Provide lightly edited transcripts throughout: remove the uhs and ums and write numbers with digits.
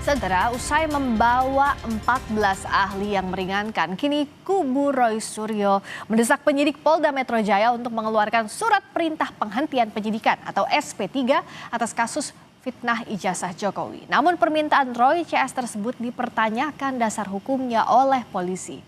Saudara, usai membawa 14 ahli yang meringankan, kini kubu Roy Suryo mendesak penyidik Polda Metro Jaya untuk mengeluarkan surat perintah penghentian penyidikan atau SP3 atas kasus fitnah ijazah Jokowi. Namun permintaan Roy CS tersebut dipertanyakan dasar hukumnya oleh polisi.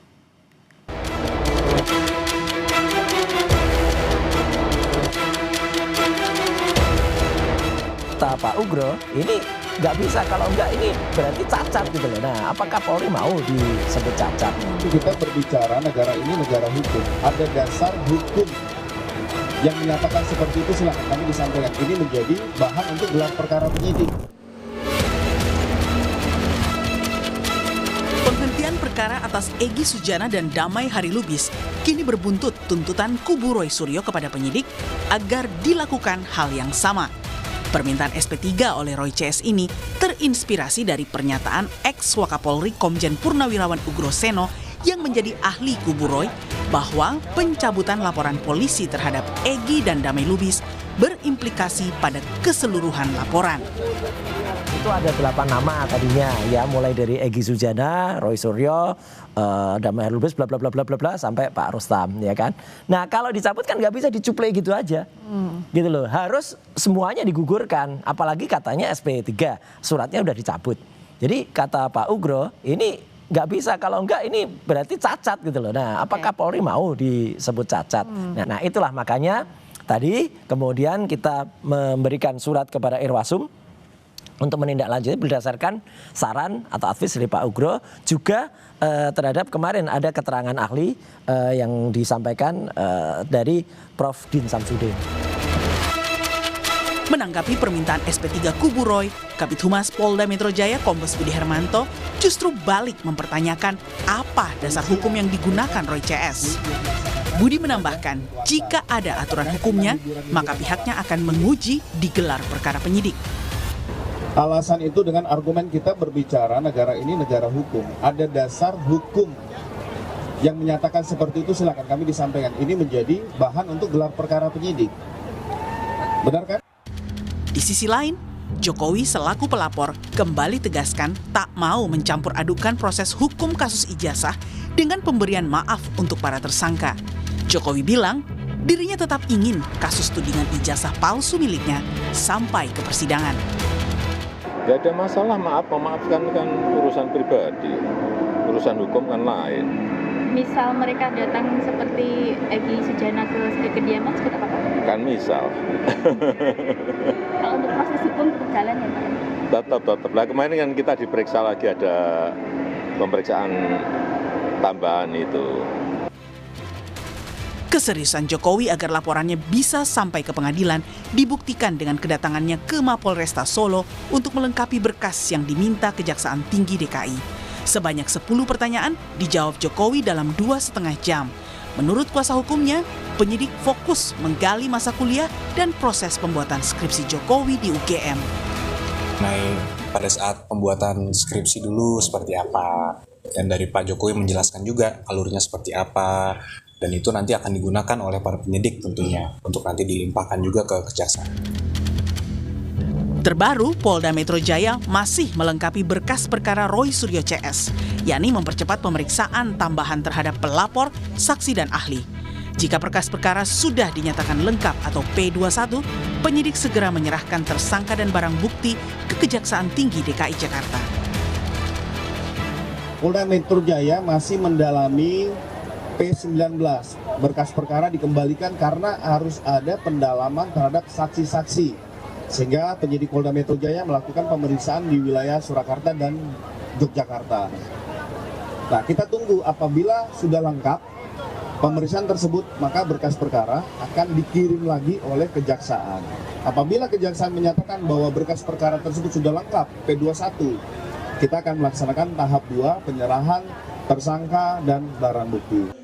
Pak Ugro, ini nggak bisa, kalau nggak ini berarti cacat gitu loh. Nah, apakah Polri mau disebut cacat? Kita berbicara negara ini negara hukum, ada dasar hukum yang menyatakan seperti itu, silakan kami disampaikan. Ini menjadi bahan untuk gelar perkara penyidik. Penghentian perkara atas Egy Sujana dan Damai Harilubis kini berbuntut tuntutan kubu Roy Suryo kepada penyidik agar dilakukan hal yang sama. Permintaan SP3 oleh Roy CS ini terinspirasi dari pernyataan ex-Wakapolri Komjen Purnawirawan Ugro Seno yang menjadi ahli kubu Roy bahwa pencabutan laporan polisi terhadap Egy dan Damai Lubis berimplikasi pada keseluruhan laporan. Itu ada 8 nama tadinya ya, mulai dari Egy Sujana, Roy Suryo, Damai Lubis, bla bla bla bla bla bla sampai Pak Rustam, ya kan. Nah, kalau dicabut kan nggak bisa dicuplai gitu aja. Gitu loh. Harus semuanya digugurkan, apalagi katanya SP3, suratnya udah dicabut. Jadi kata Pak Ugro, ini nggak bisa, kalau enggak ini berarti cacat gitu loh. Nah, apakah Polri mau disebut cacat? Nah, itulah makanya tadi kemudian kita memberikan surat kepada Irwasum untuk menindaklanjuti berdasarkan saran atau advice dari Pak Ugro, juga terhadap kemarin ada keterangan ahli yang disampaikan dari Prof. Din Samsudin. Menanggapi permintaan SP3 kubu Roy, Kabid Humas Polda Metro Jaya Kombes Budi Hermanto justru balik mempertanyakan apa dasar hukum yang digunakan Roy CS. Budi menambahkan, jika ada aturan hukumnya, maka pihaknya akan menguji di gelar perkara penyidik. Alasan itu dengan argumen kita berbicara negara ini negara hukum, ada dasar hukum yang menyatakan seperti itu, silakan kami disampaikan. Ini menjadi bahan untuk gelar perkara penyidik. Benar kan? Di sisi lain, Jokowi selaku pelapor kembali tegaskan tak mau mencampur adukan proses hukum kasus ijazah dengan pemberian maaf untuk para tersangka. Jokowi bilang dirinya tetap ingin kasus tudingan ijazah palsu miliknya sampai ke persidangan. Gak ada masalah, memaafkan kan urusan pribadi, urusan hukum kan lain. Misal mereka datang seperti Egy Sujana ke kediaman seperti apa Pak? Kan misal. Kalau untuk proses hukum berjalan ya Pak? Tetap. Nah, kemarin kan kita diperiksa lagi, ada pemeriksaan tambahan itu. Keseriusan Jokowi agar laporannya bisa sampai ke pengadilan dibuktikan dengan kedatangannya ke Mapolresta Solo untuk melengkapi berkas yang diminta Kejaksaan Tinggi DKI. Sebanyak 10 pertanyaan dijawab Jokowi dalam 2,5 jam. Menurut kuasa hukumnya, penyidik fokus menggali masa kuliah dan proses pembuatan skripsi Jokowi di UGM. Pada saat pembuatan skripsi dulu seperti apa, dan dari Pak Jokowi menjelaskan juga alurnya seperti apa, dan itu nanti akan digunakan oleh para penyidik tentunya untuk nanti dilimpahkan juga ke kejaksaan. Terbaru, Polda Metro Jaya masih melengkapi berkas perkara Roy Suryo CS, yakni mempercepat pemeriksaan tambahan terhadap pelapor, saksi dan ahli. Jika berkas perkara sudah dinyatakan lengkap atau P21, penyidik segera menyerahkan tersangka dan barang bukti ke Kejaksaan Tinggi DKI Jakarta. Polda Metro Jaya masih mendalami P19. Berkas perkara dikembalikan karena harus ada pendalaman terhadap saksi-saksi. Sehingga penyidik Polda Metro Jaya melakukan pemeriksaan di wilayah Surakarta dan Yogyakarta. Nah, kita tunggu apabila sudah lengkap pemeriksaan tersebut, maka berkas perkara akan dikirim lagi oleh kejaksaan. Apabila kejaksaan menyatakan bahwa berkas perkara tersebut sudah lengkap, P21, kita akan melaksanakan tahap 2, penyerahan tersangka dan barang bukti.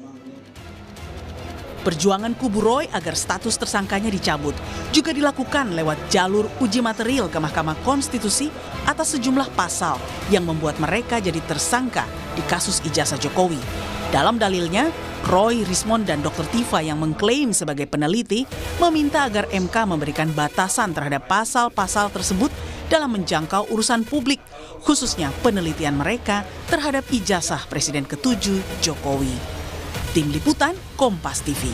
Perjuangan kubu Roy agar status tersangkanya dicabut juga dilakukan lewat jalur uji material ke Mahkamah Konstitusi atas sejumlah pasal yang membuat mereka jadi tersangka di kasus ijazah Jokowi. Dalam dalilnya, Roy, Rismond, dan Dr. Tifa yang mengklaim sebagai peneliti meminta agar MK memberikan batasan terhadap pasal-pasal tersebut dalam menjangkau urusan publik, khususnya penelitian mereka terhadap ijazah Presiden ke-7 Jokowi. Tim Liputan Kompas TV.